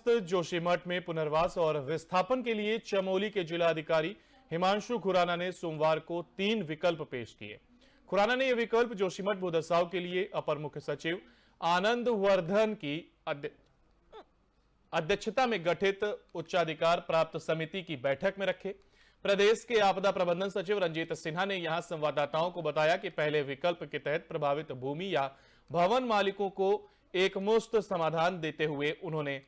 स्थित जोशीमठ में पुनर्वास और विस्थापन के लिए चमोली के जिलाधिकारी हिमांशु खुराना ने सोमवार को 3 विकल्प पेश किए। खुराना ने यह विकल्प जोशीमठ भूदसाव के लिए अपर मुख्य सचिव आनंद वर्धन की अध्यक्षता में गठित उच्चाधिकार प्राप्त समिति की बैठक में रखे। प्रदेश के आपदा प्रबंधन सचिव रंजीत सिन्हा ने यहां संवाददाताओं को बताया कि पहले विकल्प के तहत प्रभावित भूमि या भवन मालिकों को एकमुश्त समाधान देते हुए उन्होंने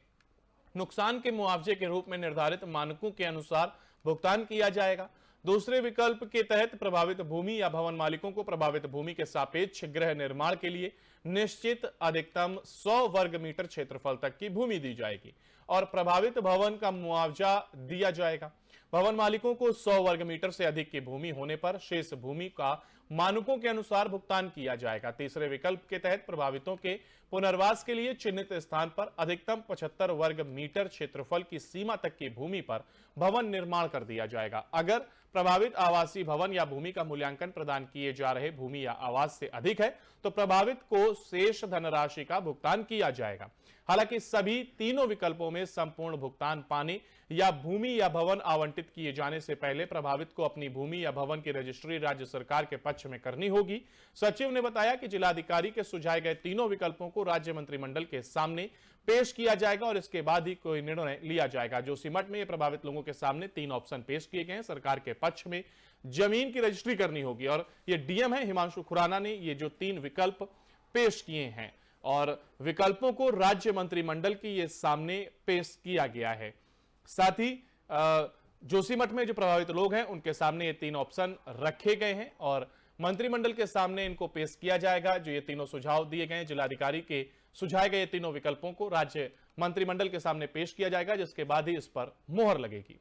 नुकसान के मुआवजे के रूप में निर्धारित मानकों के अनुसार भुगतान किया जाएगा। दूसरे विकल्प के तहत प्रभावित भूमि या भवन मालिकों को प्रभावित भूमि के सापेक्ष गृह निर्माण के लिए निश्चित अधिकतम 100 वर्ग मीटर क्षेत्रफल तक की भूमि दी जाएगी और प्रभावित भवन का मुआवजा दिया जाएगा। भवन मालिकों को 100 वर्ग मीटर से अधिक की भूमि होने पर शेष भूमि का मानकों के अनुसार भुगतान किया जाएगा। तीसरे विकल्प के तहत प्रभावितों के पुनर्वास के लिए चिन्हित स्थान पर अधिकतम 75 वर्ग मीटर क्षेत्रफल की सीमा तक की भूमि पर भवन निर्माण कर दिया जाएगा। अगर प्रभावित आवासीय भवन या भूमि का मूल्यांकन प्रदान किए जा रहे भूमि या आवास से अधिक है तो प्रभावित को शेष धनराशि का भुगतान किया जाएगा। हालांकि सभी तीनों विकल्पों में संपूर्ण भुगतान पाने या भूमि या भवन आवंटित किए जाने से पहले प्रभावित को अपनी भूमि या भवन की रजिस्ट्री राज्य सरकार के पक्ष में करनी होगी। सचिव ने बताया कि जिलाधिकारी के सुझाए गए तीनों विकल्पों को राज्य मंत्रिमंडल के सामने पेश किया जाएगा और इसके बाद ही कोई निर्णय लिया जाएगा। जोशीमठ में प्रभावित लोगों के सामने 3 ऑप्शन पेश किए गए हैं। सरकार के पक्ष में जमीन की रजिस्ट्री करनी होगी और ये डीएम है हिमांशु खुराना ने ये जो 3 विकल्प पेश किए हैं और विकल्पों को राज्य मंत्रिमंडल के ये सामने पेश किया गया है। साथ ही जोशीमठ में जो प्रभावित लोग हैं उनके सामने ये 3 ऑप्शन रखे गए हैं और मंत्रिमंडल के सामने इनको पेश किया जाएगा। जो ये तीनों सुझाव दिए गए जिलाधिकारी के सुझाए गए तीनों विकल्पों को राज्य मंत्रिमंडल के सामने पेश किया जाएगा, जिसके बाद ही इस पर मोहर लगेगी।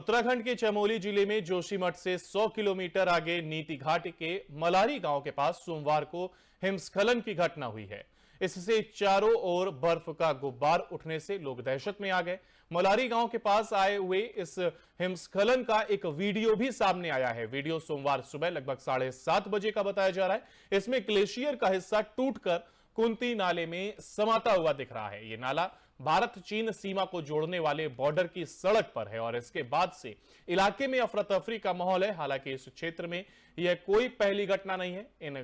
उत्तराखंड के चमोली जिले में जोशीमठ से 100 किलोमीटर आगे नीति घाट के मलारी गांव के पास सोमवार को हिमस्खलन की घटना हुई है। इससे चारों ओर बर्फ का गुब्बार उठने से लोग दहशत में आ गए। मलारी गांव के पास आए हुए इस हिमस्खलन का एक वीडियो भी सामने आया है। वीडियो सोमवार सुबह लगभग 7:30 बजे का बताया जा रहा है। इसमें ग्लेशियर का हिस्सा टूटकर कुंती नाले में समाता हुआ दिख रहा है। यह नाला भारत चीन सीमा को जोड़ने वाले बॉर्डर की सड़क पर है और इसके बाद से इलाके में अफरा तफरी का माहौल है। हालांकि इस क्षेत्र में यह कोई पहली घटना नहीं है। इन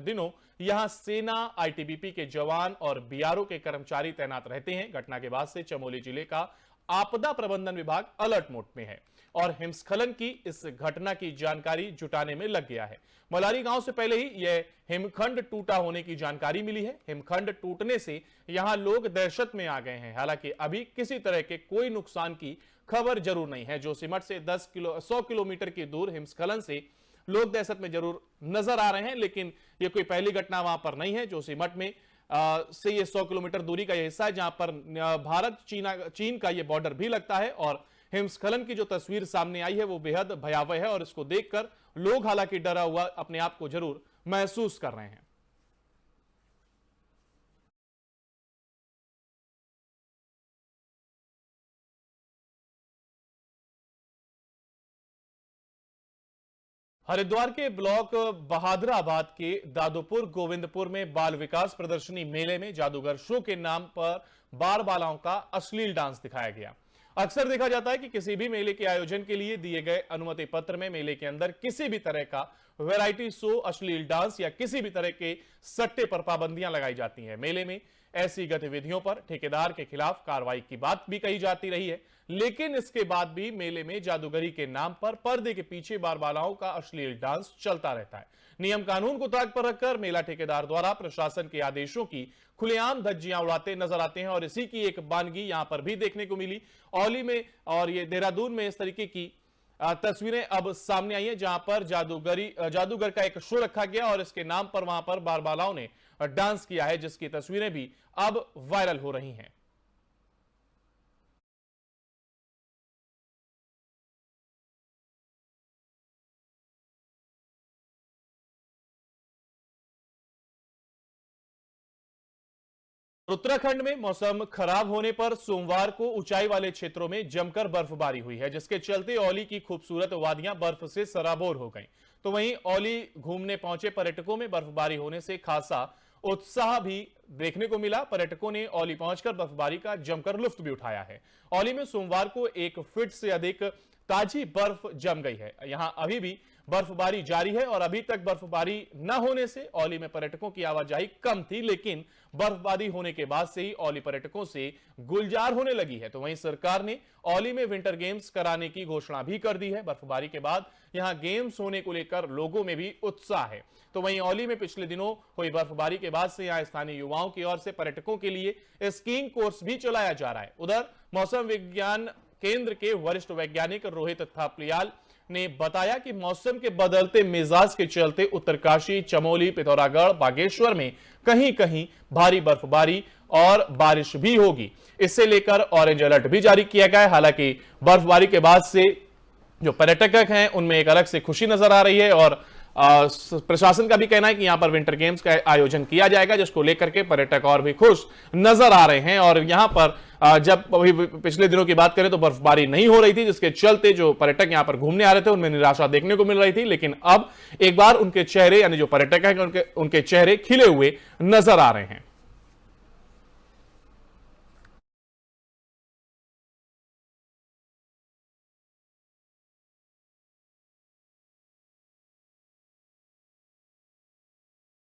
दिनों यहां सेना, आईटीबीपी के जवान और बीआरओ के कर्मचारी तैनात रहते हैं। घटना के बाद से चमोली जिले का आपदा प्रबंधन विभाग अलर्ट मोड में है और हिमस्खलन की इस घटना की जानकारी जुटाने में लग गया है। मलारी गांव से पहले ही यह हिमखंड टूटा होने की जानकारी मिली है। हिमखंड टूटने से यहां लोग दहशत में आ गए हैं। हालांकि अभी किसी तरह के कोई नुकसान की खबर जरूर नहीं है। जोशीमठ से 100 किलोमीटर की दूर हिमस्खलन से लोग दहशत में जरूर नजर आ रहे हैं, लेकिन यह कोई पहली घटना वहां पर नहीं है। जोशीमठ में से ये 100 किलोमीटर दूरी का यह हिस्सा है जहां पर भारत चीन का यह बॉर्डर भी लगता है और हिमस्खलन की जो तस्वीर सामने आई है वो बेहद भयावह है और इसको देखकर लोग हालांकि डरा हुआ अपने आप को जरूर महसूस कर रहे हैं। हरिद्वार के ब्लॉक बहादुराबाद के दादोपुर गोविंदपुर में बाल विकास प्रदर्शनी मेले में जादूगर शो के नाम पर बाल बालाओं का अश्लील डांस दिखाया गया। अक्सर देखा जाता है कि किसी भी मेले के आयोजन के लिए दिए गए अनुमति पत्र में मेले के अंदर किसी भी तरह का वैरायटी शो, अश्लील डांस या किसी भी तरह के सट्टे पर पाबंदियां लगाई जाती हैं। मेले में ऐसी गतिविधियों पर ठेकेदार के खिलाफ कार्रवाई की बात भी कही जाती रही है, लेकिन इसके बाद भी मेले में जादूगरी के नाम पर पर्दे के पीछे बाल बालाओं का अश्लील डांस चलता रहता है। नियम कानून को ताक पर रखकर मेला ठेकेदार द्वारा प्रशासन के आदेशों की खुलेआम धज्जियां उड़ाते नजर आते हैं और इसी की एक बानगी यहां पर भी देखने को मिली। औली में और ये देहरादून में इस तरीके की तस्वीरें अब सामने आई हैं जहां पर जादूगर का एक शो रखा गया और इसके नाम पर वहां पर बाल बालाओं ने डांस किया है, जिसकी तस्वीरें भी अब वायरल हो रही हैं। उत्तराखंड में मौसम खराब होने पर सोमवार को ऊंचाई वाले क्षेत्रों में जमकर बर्फबारी हुई है, जिसके चलते औली की खूबसूरत वादियां बर्फ से सराबोर हो गईं। तो वहीं औली घूमने पहुंचे पर्यटकों में बर्फबारी होने से खासा उत्साह भी देखने को मिला। पर्यटकों ने औली पहुंचकर बर्फबारी का जमकर लुत्फ भी उठाया है। औली में सोमवार को 1 फीट से अधिक ताजी बर्फ जम गई है। यहां अभी भी बर्फबारी जारी है और अभी तक बर्फबारी न होने से औली में पर्यटकों की आवाजाही कम थी, लेकिन बर्फबारी होने के बाद से ही औली पर्यटकों से गुलजार होने लगी है। तो वहीं सरकार ने औली में विंटर गेम्स कराने की घोषणा भी कर दी है। बर्फबारी के बाद यहां गेम्स होने को लेकर लोगों में भी उत्साह है। तो वहीं औली में पिछले दिनों हुई बर्फबारी के बाद से यहां स्थानीय युवाओं की ओर से पर्यटकों के लिए स्कीइंग कोर्स भी चलाया जा रहा है। उधर मौसम विज्ञान केंद्र के वरिष्ठ वैज्ञानिक रोहित थापलियाल ने बताया कि मौसम के बदलते मिजाज के चलते उत्तरकाशी, चमोली, पिथौरागढ़, बागेश्वर में कहीं कहीं भारी बर्फबारी और बारिश भी होगी। इससे लेकर ऑरेंज अलर्ट भी जारी किया गया है। हालांकि बर्फबारी के बाद से जो पर्यटक हैं उनमें एक अलग से खुशी नजर आ रही है और प्रशासन का भी कहना है कि यहां पर विंटर गेम्स का आयोजन किया जाएगा, जिसको लेकर के पर्यटक और भी खुश नजर आ रहे हैं। और यहां पर जब अभी पिछले दिनों की बात करें तो बर्फबारी नहीं हो रही थी, जिसके चलते जो पर्यटक यहां पर घूमने आ रहे थे उनमें निराशा देखने को मिल रही थी, लेकिन अब एक बार उनके चेहरे, यानी जो पर्यटक हैं उनके चेहरे खिले हुए नजर आ रहे हैं।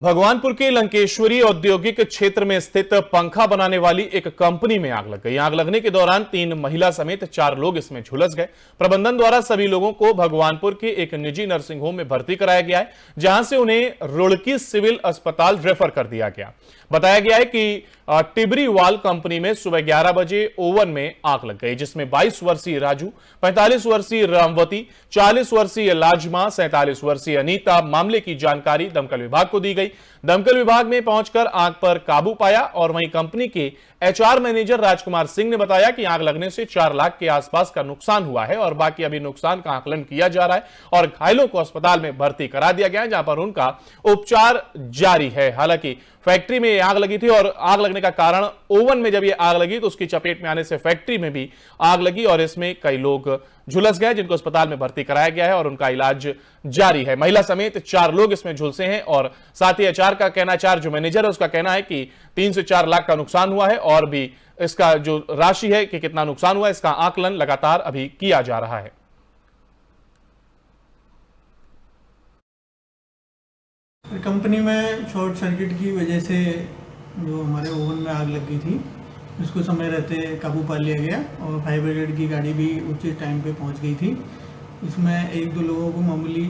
भगवानपुर के लंकेश्वरी औद्योगिक क्षेत्र में स्थित पंखा बनाने वाली एक कंपनी में आग लग गई। आग लगने के दौरान 3 महिला समेत 4 लोग इसमें झुलस गए। प्रबंधन द्वारा सभी लोगों को भगवानपुर के एक निजी नर्सिंग होम में भर्ती कराया गया है, जहां से उन्हें रुड़की सिविल अस्पताल रेफर कर दिया गया। बताया गया है कि टिबरीवाल कंपनी में सुबह 11 बजे ओवन में आग लग गई, जिसमें 22 वर्षीय राजू, 45 वर्षीय रामवती, 40 वर्षीय लाजमा, 47 वर्षीय अनीता मामले की जानकारी दमकल विभाग को दी गई। दमकल विभाग में पहुंचकर आग पर काबू पाया और वहीं कंपनी के एचआर मैनेजर राजकुमार सिंह ने बताया कि आग लगने से 4 लाख के आसपास का नुकसान हुआ है और बाकी अभी नुकसान का आकलन किया जा रहा है और घायलों को अस्पताल में भर्ती करा दिया गया है, जहां पर उनका उपचार जारी है। हालांकि फैक्ट्री में आग लगी थी और आग लगने का कारण ओवन में जब ये आग लगी तो उसकी चपेट में आने से फैक्ट्री में भी आग लगी और इसमें कई लोग झुलस गए, जिनको अस्पताल में भर्ती कराया गया है और उनका इलाज जारी है। महिला समेत 4 लोग इसमें झुलसे हैं और साथ ही एचआर का कहना, एचआर जो मैनेजर है उसका कहना है कि 3 से 4 लाख का नुकसान हुआ है और भी इसका जो राशि है कि कितना नुकसान हुआ है इसका आकलन लगातार अभी किया जा रहा है। कंपनी में शॉर्ट सर्किट की वजह से जो हमारे ओवन में आग लग गई थी, उसको समय रहते काबू पा लिया गया और फायर ब्रिगेड की गाड़ी भी उचित टाइम पे पहुंच गई थी। इसमें 1-2 लोगों को मामूली,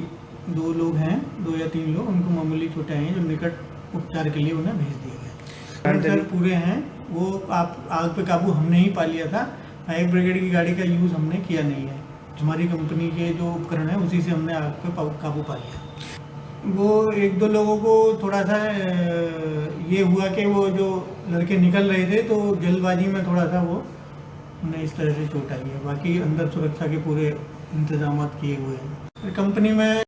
2 लोग हैं, 2 या 3 लोग, उनको मामूली चोटें आई हैं, जो निकट उपचार के लिए उन्हें भेज दिया गया। सर पूरे हैं, वो आग पे काबू हमने ही पा लिया था। फायर ब्रिगेड की गाड़ी का यूज़ हमने किया नहीं है। हमारी कंपनी के जो उपकरण है उसी से हमने आग पे काबू पा लिया। वो 1-2 लोगों को थोड़ा सा ये हुआ कि वो जो लड़के निकल रहे थे तो जल्दबाजी में थोड़ा सा वो उन्हें इस तरह से चोट आई है। बाकी अंदर सुरक्षा के पूरे इंतजाम किए हुए हैं कंपनी में।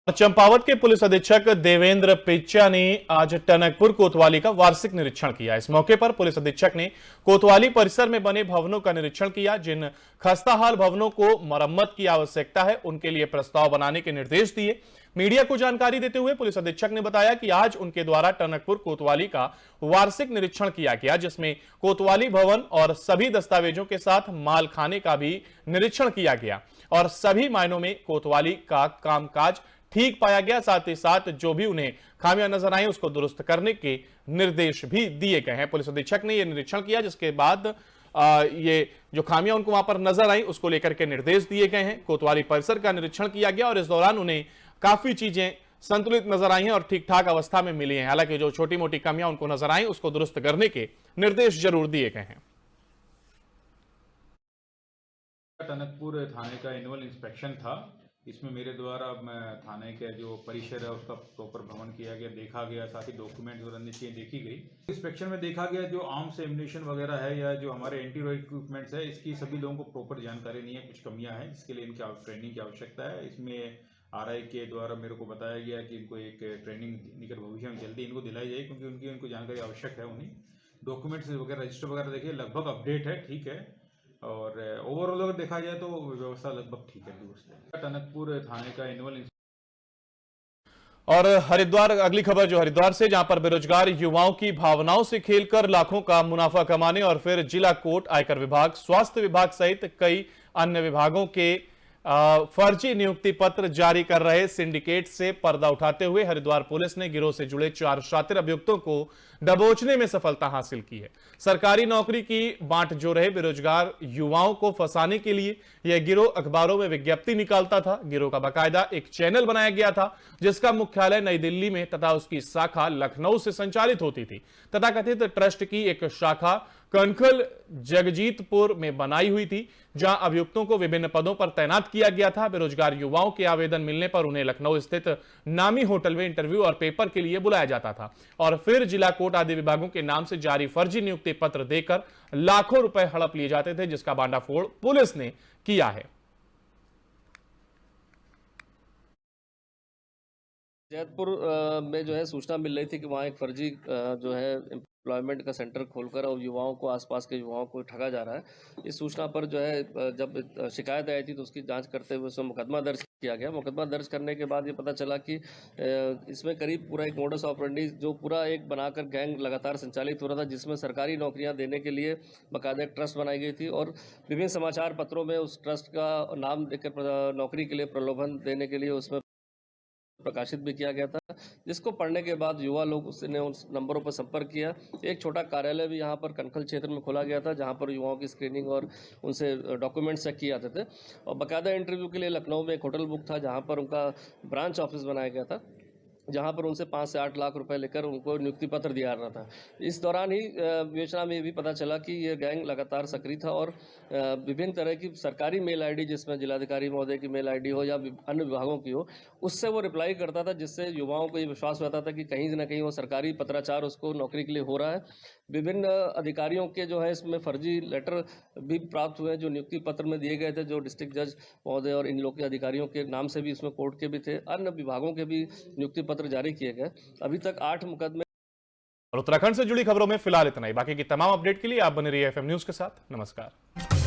चंपावत के पुलिस अधीक्षक देवेंद्र पिच्चा ने आज टनकपुर कोतवाली का वार्षिक निरीक्षण किया। इस मौके पर पुलिस अधीक्षक ने कोतवाली परिसर में बने भवनों का निरीक्षण किया। जिन खस्ताहाल भवनों को मरम्मत की आवश्यकता है उनके लिए प्रस्ताव बनाने के निर्देश दिए। मीडिया को जानकारी देते हुए पुलिस अधीक्षक ने बताया कि आज उनके द्वारा टनकपुर कोतवाली का वार्षिक निरीक्षण किया गया, जिसमें कोतवाली भवन और सभी दस्तावेजों के साथ माल खाने का भी निरीक्षण किया गया और सभी मायनों में कोतवाली का कामकाज ठीक पाया गया। साथ ही साथ जो भी उन्हें खामियां नजर आई उसको दुरुस्त करने के निर्देश भी दिए गए हैं। पुलिस अधीक्षक ने यह निरीक्षण किया, जिसके बाद ये जो खामियां उनको वहां पर नजर आई उसको लेकर के निर्देश दिए गए हैं। कोतवाली परिसर का निरीक्षण किया गया और इस दौरान उन्हें काफी चीजें संतुलित नजर आई हैं और ठीक ठाक अवस्था में मिली हैं। हालांकि जो छोटी मोटी कमियां उनको नजर आई उसको दुरुस्त करने के निर्देश जरूर दिए गए हैं। टनकपुर थाने का एनुअल इंस्पेक्शन था। इसमें मेरे द्वारा मैं थाने के जो परिसर है उसका प्रॉपर भ्रमण किया गया, देखा गया, साथ ही डॉक्यूमेंट्स और अन्य चीजें देखी गई। इंस्पेक्शन में देखा गया जो आर्म्स एम्युनिशन वगैरह है या जो हमारे एंटी रॉकेट इक्विपमेंट्स है, इसकी सभी लोगों को प्रॉपर जानकारी नहीं है, कुछ कमियां हैं जिसके लिए इनकी ट्रेनिंग की आवश्यकता है। इसमें आरआई के द्वारा मेरे को बताया गया कि इनको एक ट्रेनिंग निकट भविष्य में जल्दी इनको दिलाई जाए, क्योंकि उनको जानकारी आवश्यक है उन्हें। डॉक्यूमेंट्स वगैरह रजिस्टर वगैरह देखिए लगभग अपडेट है, ठीक है। और ओवरऑल अगर देखा जाए तो व्यवस्था लगभग ठीक है। टनकपुर थाने का एनुअल और हरिद्वार, अगली खबर जो हरिद्वार से, जहां पर बेरोजगार युवाओं की भावनाओं से खेलकर लाखों का मुनाफा कमाने और फिर जिला कोर्ट, आयकर विभाग, स्वास्थ्य विभाग सहित कई अन्य विभागों के फर्जी नियुक्ति पत्र जारी कर रहे सिंडिकेट से पर्दा उठाते हुए हरिद्वार पुलिस ने गिरोह से जुड़े 4 शातिर अभियुक्तों को दबोचने में सफलता हासिल की है। सरकारी नौकरी की बांट जो रहे बेरोजगार युवाओं को फंसाने के लिए यह गिरोह अखबारों में विज्ञप्ति निकालता था। गिरोह का बाकायदा एक चैनल बनाया गया था जिसका मुख्यालय नई दिल्ली में तथा उसकी शाखा लखनऊ से संचालित होती थी। तथाकथित ट्रस्ट की एक शाखा कनखल जगजीतपुर में बनाई हुई थी, जहां अभियुक्तों को विभिन्न पदों पर तैनात किया गया था। बेरोजगार युवाओं के आवेदन मिलने पर उन्हें लखनऊ स्थित नामी होटल में इंटरव्यू और पेपर के लिए बुलाया जाता था और फिर जिला कोर्ट आदि विभागों के नाम से जारी फर्जी नियुक्ति पत्र देकर लाखों रुपए हड़प लिए जाते थे, जिसका भांडाफोड़ पुलिस ने किया है। जैतपुर में जो है सूचना मिल रही थी कि वहाँ एक फर्जी जो है एम्प्लॉयमेंट का सेंटर खोलकर और युवाओं को, आसपास के युवाओं को ठगा जा रहा है। इस सूचना पर जो है जब शिकायत आई थी तो उसकी जांच करते हुए उसमें मुकदमा दर्ज किया गया। मुकदमा दर्ज करने के बाद ये पता चला कि इसमें करीब पूरा एक मोडस ऑपरेंडी जो पूरा एक बनाकर गैंग लगातार संचालित हो रहा था, जिसमें सरकारी नौकरियां देने के लिए बाकायदा एक ट्रस्ट बनाई गई थी और विभिन्न समाचार पत्रों में उस ट्रस्ट का नाम देकर नौकरी के लिए प्रलोभन देने के लिए उसमें प्रकाशित भी किया गया था, जिसको पढ़ने के बाद युवा लोग उसने उन नंबरों पर संपर्क किया। एक छोटा कार्यालय भी यहाँ पर कनखल क्षेत्र में खोला गया था, जहाँ पर युवाओं की स्क्रीनिंग और उनसे डॉक्यूमेंट्स चेक किए जाते थे और बाकायदा इंटरव्यू के लिए लखनऊ में एक होटल बुक था, जहाँ पर उनका ब्रांच ऑफिस बनाया गया था, जहां पर उनसे 5 से 8 लाख रुपए लेकर उनको नियुक्ति पत्र दिया रहा था। इस दौरान ही विवेचना में भी पता चला कि ये गैंग लगातार सक्रिय था और विभिन्न तरह की सरकारी मेल आईडी, जिसमें जिलाधिकारी महोदय की मेल आईडी हो या अन्य विभागों की हो, उससे वो रिप्लाई करता था, जिससे युवाओं को ये विश्वास रहता था कि कहीं ना कहीं वो सरकारी पत्राचार उसको नौकरी के लिए हो रहा है। विभिन्न अधिकारियों के जो है इसमें फर्जी लेटर भी प्राप्त हुए जो नियुक्ति पत्र में दिए गए थे, जो डिस्ट्रिक्ट जज महोदय और इन लोग के अधिकारियों के नाम से भी इसमें कोर्ट के भी थे, अन्य विभागों के भी नियुक्ति पत्र जारी किए गए। अभी तक 8 मुकदमे। और उत्तराखंड से जुड़ी खबरों में फिलहाल इतना ही। बाकी की तमाम अपडेट के लिए आप बने रहिए FM न्यूज के साथ। नमस्कार।